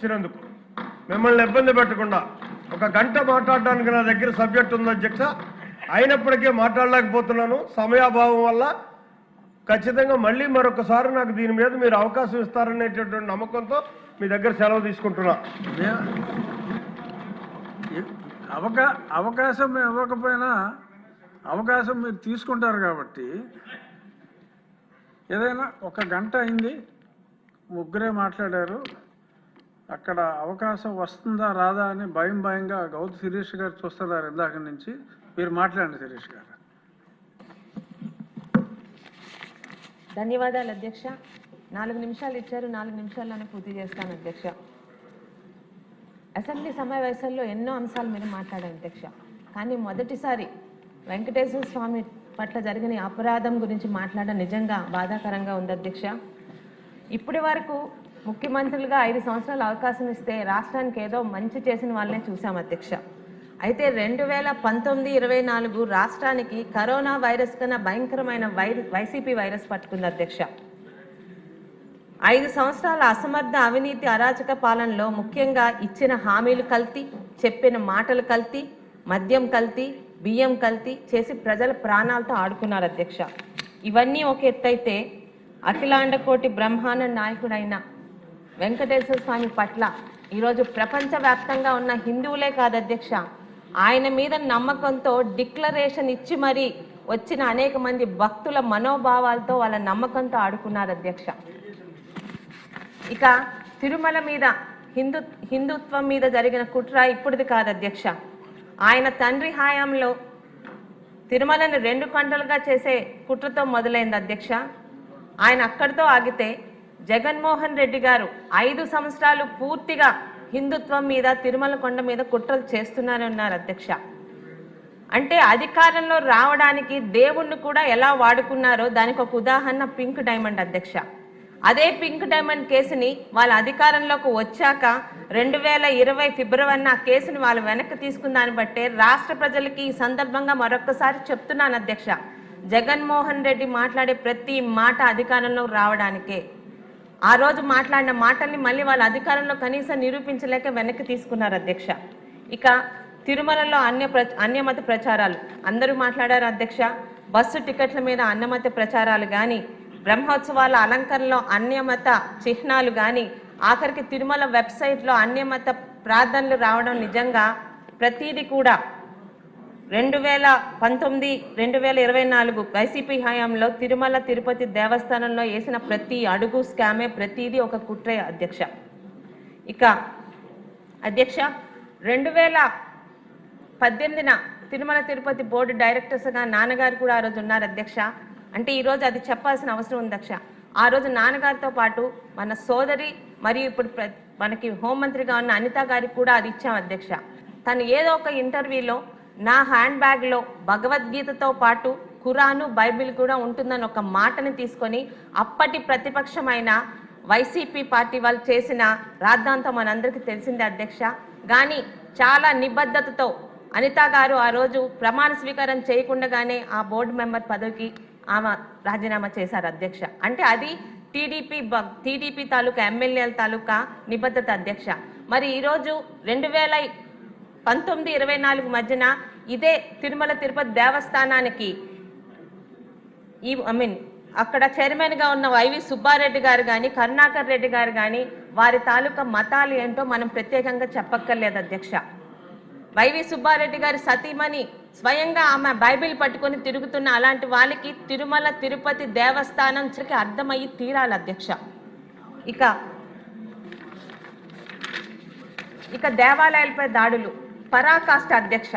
ఇచ్చినందుకు మిమ్మల్ని ఇబ్బంది పెట్టకుండా ఒక గంట మాట్లాడడానికి నా దగ్గర సబ్జెక్ట్ ఉంది అధ్యక్ష. అయినప్పటికీ మాట్లాడలేకపోతున్నాను సమయాభావం వల్ల. ఖచ్చితంగా మళ్ళీ మరొకసారి నాకు దీని మీద మీరు అవకాశం ఇస్తారనేటటువంటి నమ్మకంతో మీ దగ్గర సెలవు తీసుకుంటున్నా. అవకాశం ఇవ్వకపోయినా అవకాశం మీరు తీసుకుంటారు కాబట్టి ఏదైనా ఒక గంట అయింది, ముగ్గురే మాట్లాడారు. అక్కడ అవకాశం వస్తుందా రాదా అని భయంగా గౌతు శిరీష్ గారు చూస్తున్నారు ఇందాక నుంచి. మీరు మాట్లాడండి శిరీష్ గారు. ధన్యవాదాలు అధ్యక్ష. 4 నిమిషాలు ఇచ్చారు, 4 నిమిషాల్లోనే పూర్తి చేస్తాను అధ్యక్ష. అసెంబ్లీ సమావేశాల్లో ఎన్నో అంశాలు మీరు మాట్లాడారు అధ్యక్ష. కానీ మొదటిసారి వెంకటేశ్వర స్వామి పట్ల జరిగిన అపరాధం గురించి మాట్లాడడం నిజంగా బాధాకరంగా ఉంది అధ్యక్ష. ఇప్పటి వరకు ముఖ్యమంత్రులుగా 5 సంవత్సరాలు అవకాశం ఇస్తే రాష్ట్రానికి ఏదో మంచి చేసిన వాళ్ళనే చూసాం అధ్యక్ష. అయితే 2019-24 రాష్ట్రానికి కరోనా వైరస్ కన్నా భయంకరమైన వైసీపీ వైరస్ పట్టుకుంది అధ్యక్ష. 5 సంవత్సరాల అసమర్థ అవినీతి అరాచక పాలనలో ముఖ్యంగా ఇచ్చిన హామీలు కల్తీ, చెప్పిన మాటలు కల్తీ, మద్యం కల్తీ, బియ్యం కల్తీ చేసి ప్రజల ప్రాణాలతో ఆడుకున్నారు అధ్యక్ష. ఇవన్నీ ఒక ఎత్తైతే అఖిలాండ కోటి బ్రహ్మాండ నాయకుడైన వెంకటేశ్వర స్వామి పట్ల ఈరోజు ప్రపంచవ్యాప్తంగా ఉన్న హిందువులే కాదు అధ్యక్ష, ఆయన మీద నమ్మకంతో డిక్లరేషన్ ఇచ్చి మరీ వచ్చిన అనేక మంది భక్తుల మనోభావాలతో వాళ్ళ నమ్మకంతో ఆడుకున్నారు అధ్యక్ష. ఇక తిరుమల మీద హిందుత్వం మీద జరిగిన కుట్ర ఇప్పుడుది కాదు అధ్యక్ష. ఆయన తండ్రి హయాంలో తిరుమలను 2 కంటలుగా చేసే కుట్రతో మొదలైంది అధ్యక్ష. ఆయన అక్కడితో ఆగితే జగన్మోహన్ రెడ్డి గారు 5 సంవత్సరాలు పూర్తిగా హిందుత్వం మీద తిరుమల కొండ మీద కుట్రలు చేస్తున్నారన్నారు అధ్యక్ష. అంటే అధికారంలో రావడానికి దేవుణ్ణి కూడా ఎలా వాడుకున్నారో దానికి ఒక ఉదాహరణ పింక్ డైమండ్ అధ్యక్ష. అదే పింక్ డైమండ్ కేసుని వాళ్ళ అధికారంలోకి వచ్చాక 2020 ఫిబ్రవరిన ఆ కేసుని వాళ్ళు వెనక్కి తీసుకున్న దాన్ని బట్టే రాష్ట్ర ప్రజలకి ఈ సందర్భంగా మరొకసారి చెప్తున్నాను అధ్యక్ష, జగన్మోహన్ రెడ్డి మాట్లాడే ప్రతి మాట అధికారంలో రావడానికే. ఆ రోజు మాట్లాడిన మాటల్ని మళ్ళీ వాళ్ళ అధికారంలో కనీసం నిరూపించలేక వెనక్కి తీసుకున్నారు అధ్యక్ష. ఇక తిరుమలలో అన్యమత ప్రచారాలు అందరూ మాట్లాడారు అధ్యక్ష. బస్సు టికెట్ల మీద అన్యమత ప్రచారాలు కానీ, బ్రహ్మోత్సవాల అలంకరణలో అన్యమత చిహ్నాలు కానీ, ఆఖరికి తిరుమల వెబ్సైట్లో అన్యమత ప్రార్థనలు రావడం నిజంగా ప్రతిదీ కూడా 2019-2024 వైసీపీ హయాంలో తిరుమల తిరుపతి దేవస్థానంలో వేసిన ప్రతి అడుగు స్కామే, ప్రతిదీ ఒక కుట్రే అధ్యక్ష. ఇక అధ్యక్ష 2018 తిరుమల తిరుపతి బోర్డు డైరెక్టర్స్గా నాన్నగారు కూడా ఆ రోజు ఉన్నారు అధ్యక్ష. అంటే ఈరోజు అది చెప్పాల్సిన అవసరం ఉంది అధ్యక్ష. ఆ రోజు నాన్నగారితో పాటు మన సోదరి మరియు ఇప్పుడు మనకి హోంమంత్రిగా ఉన్న అనిత గారికి కూడా అది ఇచ్చాం అధ్యక్ష. తను ఏదో ఒక ఇంటర్వ్యూలో నా హ్యాండ్ బ్యాగ్లో భగవద్గీతతో పాటు ఖురాను, బైబిల్ కూడా ఉంటుందని ఒక మాటని తీసుకొని అప్పటి ప్రతిపక్షమైన వైసీపీ పార్టీ వాళ్ళు చేసిన రాద్ధాంతం మనందరికీ తెలిసిందే అధ్యక్ష. కానీ చాలా నిబద్ధతతో అనిత గారు ఆ రోజు ప్రమాణ స్వీకారం చేయకుండానే ఆ బోర్డు మెంబర్ పదవికి ఆమె రాజీనామా చేశారు అధ్యక్ష. అంటే అది టీడీపీ తాలూకా ఎమ్మెల్యేల తాలూకా నిబద్ధత అధ్యక్ష. మరి ఈరోజు 2019-24 మధ్యన ఇదే తిరుమల తిరుపతి దేవస్థానానికి అక్కడ చైర్మన్గా ఉన్న వైవి సుబ్బారెడ్డి గారు కానీ, కరుణాకర్ రెడ్డి గారు కానీ వారి తాలూకా మతాలు ఏంటో మనం ప్రత్యేకంగా చెప్పక్కర్లేదు అధ్యక్ష. వైవి సుబ్బారెడ్డి గారి సతీమణి స్వయంగా ఆమె బైబిల్ పట్టుకొని తిరుగుతున్న అలాంటి వాళ్ళకి తిరుమల తిరుపతి దేవస్థానం అర్థమయ్యి తీరాలి అధ్యక్ష. ఇక దేవాలయాలపై దాడులు పరాకాష్ట అధ్యక్ష.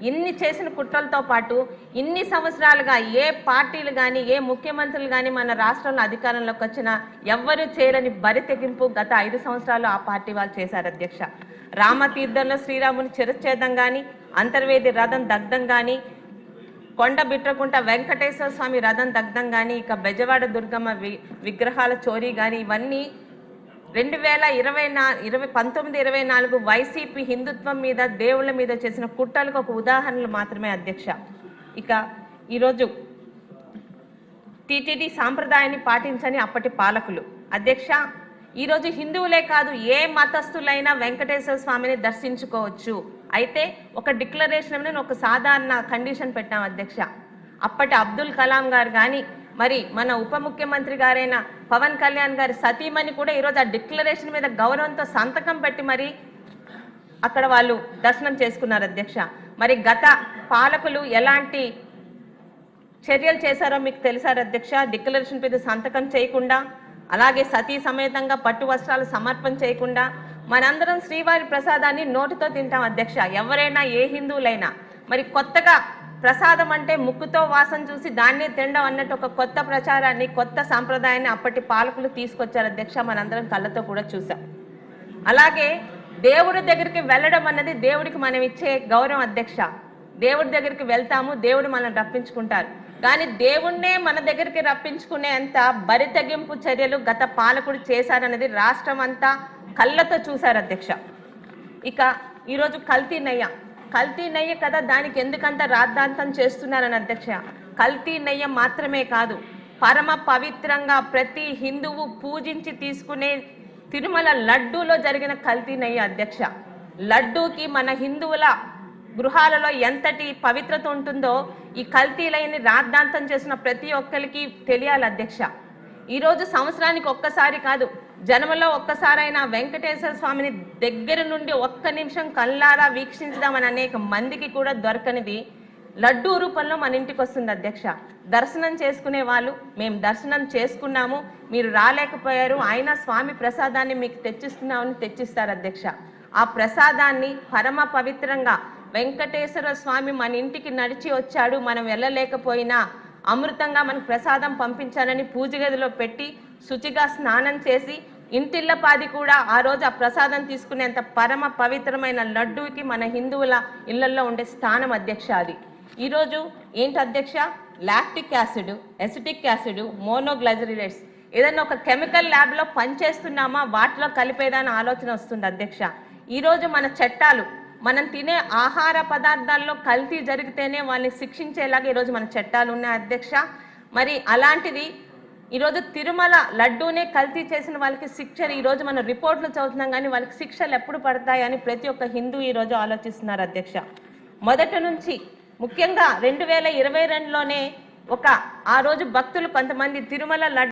ఇన్ని చేసిన కుట్రలతో పాటు ఇన్ని సంవత్సరాలుగా ఏ పార్టీలు కానీ, ఏ ముఖ్యమంత్రులు కానీ మన రాష్ట్రంలో అధికారంలోకి వచ్చినా ఎవ్వరూ చేయలేని బరి తెగింపు గత 5 సంవత్సరాలు ఆ పార్టీ వాళ్ళు చేశారు అధ్యక్ష. రామతీర్థంలో శ్రీరాముని చిరచ్ఛేదం కానీ, అంతర్వేది రథం దగ్ధం కానీ, కొండ బిట్రకుంట వెంకటేశ్వర స్వామి రథం దగ్ధం కానీ, ఇక బెజవాడ దుర్గమ్మ విగ్రహాల చోరీ కానీ, ఇవన్నీ 2019-24 వైసీపీ హిందుత్వం మీద, దేవుళ్ళ మీద చేసిన కుట్రలకు ఒక ఉదాహరణలు మాత్రమే అధ్యక్ష. ఇక ఈరోజు టీటీడీ సాంప్రదాయాన్ని పాటించని అప్పటి పాలకులు అధ్యక్ష. ఈరోజు హిందువులే కాదు ఏ మతస్థులైనా వెంకటేశ్వర స్వామిని దర్శించుకోవచ్చు. అయితే ఒక డిక్లరేషన్ మీద ఒక సాధారణ కండిషన్ పెట్టాం అధ్యక్ష. అప్పటి అబ్దుల్ కలాం గారు కానీ మరి మన ఉప ముఖ్యమంత్రి గారైన పవన్ కళ్యాణ్ గారి సతీమణి కూడా ఈరోజు ఆ డిక్లరేషన్ మీద గౌరవంతో సంతకం పెట్టి మరి అక్కడ వాళ్ళు దర్శనం చేసుకున్నారు అధ్యక్ష. మరి గత పాలకులు ఎలాంటి చర్యలు చేశారో మీకు తెలుసారు అధ్యక్ష. డిక్లరేషన్ మీద సంతకం చేయకుండా, అలాగే సతీ సమేతంగా పట్టు వస్త్రాలు సమర్పణ చేయకుండా మనందరం శ్రీవారి ప్రసాదాన్ని నోటితో తింటాం అధ్యక్ష. ఎవరైనా ఏ హిందువులైనా మరి కొత్తగా ప్రసాదం అంటే ముక్కుతో వాసన చూసి దాన్నే తినడం అన్నట్టు ఒక కొత్త ప్రచారాన్ని, కొత్త సాంప్రదాయాన్ని అప్పటి పాలకులు తీసుకొచ్చారు అధ్యక్ష. మనందరం కళ్ళతో కూడా చూసాం. అలాగే దేవుడి దగ్గరికి వెళ్ళడం అన్నది దేవుడికి మనం ఇచ్చే గౌరవం అధ్యక్ష. దేవుడి దగ్గరికి వెళ్తాము, దేవుడు మనల్ని రప్పించుకుంటారు. కానీ దేవుణ్ణే మన దగ్గరికి రప్పించుకునేంత బరితెగింపు చర్యలు గత పాలకుడు చేశారనేది రాష్ట్రం అంతా కళ్ళతో చూశారు అధ్యక్ష. ఇక ఈరోజు కల్తీ నెయ్యి కదా, దానికి ఎందుకంత రాద్ధాంతం చేస్తున్నారని అధ్యక్ష. కల్తీ నెయ్యి మాత్రమే కాదు, పరమ పవిత్రంగా ప్రతి హిందువు పూజించి తీసుకునే తిరుమల లడ్డూలో జరిగిన కల్తీ నెయ్యి అధ్యక్ష. లడ్డూకి మన హిందువుల గృహాలలో ఎంతటి పవిత్రత ఉంటుందో ఈ కల్తీలైన రాద్ధాంతం చేసిన ప్రతి ఒక్కరికి తెలియాలి అధ్యక్ష. ఈరోజు సంవత్సరానికి ఒక్కసారి కాదు, జన్మలో ఒక్కసారైనా వెంకటేశ్వర స్వామిని దగ్గర నుండి ఒక్క నిమిషం కళ్ళారా వీక్షించుదామని అనేక మందికి కూడా దొరకనిది లడ్డూ రూపంలో మన ఇంటికి వస్తుంది అధ్యక్ష. దర్శనం చేసుకునే వాళ్ళు మేము దర్శనం చేసుకున్నాము, మీరు రాలేకపోయారు, అయినా స్వామి ప్రసాదాన్ని మీకు తెచ్చిస్తున్నామని తెచ్చిస్తారు అధ్యక్ష. ఆ ప్రసాదాన్ని పరమ పవిత్రంగా వెంకటేశ్వర స్వామి మన ఇంటికి నడిచి వచ్చాడు, మనం వెళ్ళలేకపోయినా అమృతంగా మనకు ప్రసాదం పంపించాలని పూజ గదిలో పెట్టి శుచిగా స్నానం చేసి ఇంటిల్లపాది కూడా ఆ రోజు ఆ ప్రసాదం తీసుకునేంత పరమ పవిత్రమైన లడ్డూకి మన హిందువుల ఇళ్లలో ఉండే స్థానం అధ్యక్ష. అది ఈరోజు ఏంటి అధ్యక్ష, లాక్టిక్ యాసిడ్, ఎసిటిక్ యాసిడ్, మోనోగ్లైజరిలేట్స్ ఏదైనా ఒక కెమికల్ ల్యాబ్లో పనిచేస్తున్నామా వాటిలో కలిపేదాని ఆలోచన వస్తుంది అధ్యక్ష. ఈరోజు మన చట్టాలు, మనం తినే ఆహార పదార్థాల్లో కల్తీ జరిగితేనే వాళ్ళని శిక్షించేలాగా ఈరోజు మన చట్టాలు ఉన్నాయి అధ్యక్ష. మరి అలాంటిది ఈరోజు తిరుమల లడ్డూనే కల్తీ చేసిన వాళ్ళకి శిక్షలు ఈరోజు మనం రిపోర్ట్లు చదువుతున్నాం, కానీ వాళ్ళకి శిక్షలు ఎప్పుడు పడతాయని ప్రతి ఒక్క హిందూ ఈరోజు ఆలోచిస్తున్నారు అధ్యక్ష. మొదటి నుంచి ముఖ్యంగా 2022లోనే ఆ రోజు భక్తులు కొంతమంది తిరుమల లడ్డు